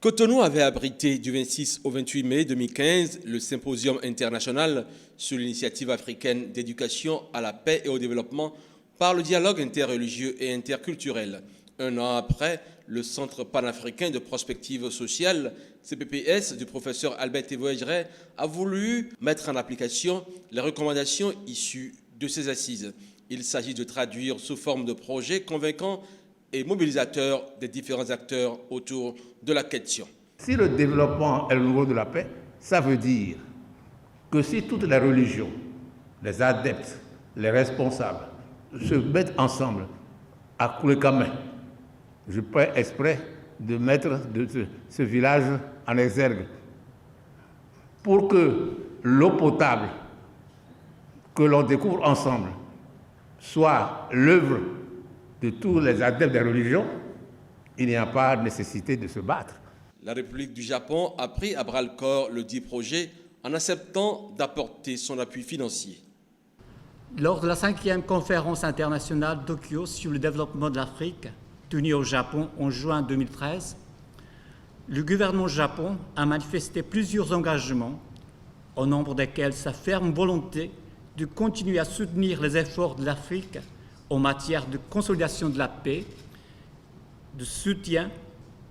Cotonou avait abrité du 26 au 28 mai 2015 le symposium international sur l'initiative africaine d'éducation à la paix et au développement par le dialogue interreligieux et interculturel. Un an après, le Centre panafricain de prospective sociale, CPPS, du professeur Albert Thévoegeret, a voulu mettre en application les recommandations issues de ces assises. Il s'agit de traduire sous forme de projets convaincants et mobilisateurs des différents acteurs autour de la question. Si le développement est le niveau de la paix, ça veut dire que si toutes les religions, les adeptes, les responsables se mettent ensemble à couler comme main, je fais exprès de mettre ce village en exergue pour que l'eau potable que l'on découvre ensemble soit l'œuvre de tous les adeptes des religions, il n'y a pas nécessité de se battre. La République du Japon a pris à bras-le-corps le dit projet en acceptant d'apporter son appui financier. Lors de la 5e conférence internationale Tokyo sur le développement de l'Afrique, tenue au Japon en juin 2013, le gouvernement Japon a manifesté plusieurs engagements, au nombre desquels sa ferme volonté de continuer à soutenir les efforts de l'Afrique en matière de consolidation de la paix, de soutien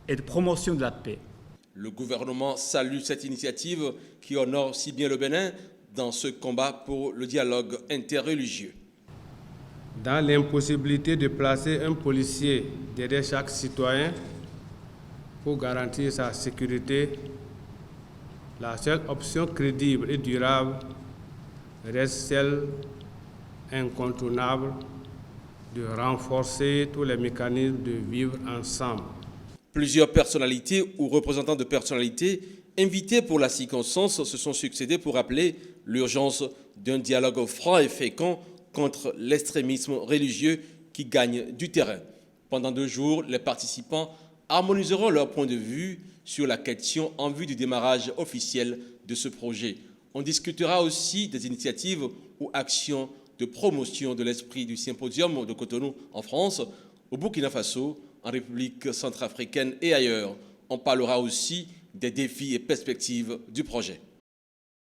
et de promotion de la paix. Le gouvernement salue cette initiative qui honore si bien le Bénin dans ce combat pour le dialogue interreligieux. Dans l'impossibilité de placer un policier derrière chaque citoyen pour garantir sa sécurité, la seule option crédible et durable reste celle incontournable de renforcer tous les mécanismes de vivre ensemble. Plusieurs personnalités ou représentants de personnalités invités pour la circonstance se sont succédés pour rappeler l'urgence d'un dialogue franc et fécond contre l'extrémisme religieux qui gagne du terrain. Pendant 2 jours, les participants harmoniseront leur point de vue sur la question en vue du démarrage officiel de ce projet. On discutera aussi des initiatives ou actions de promotion de l'esprit du symposium de Cotonou en France, au Burkina Faso, en République centrafricaine et ailleurs. On parlera aussi des défis et perspectives du projet.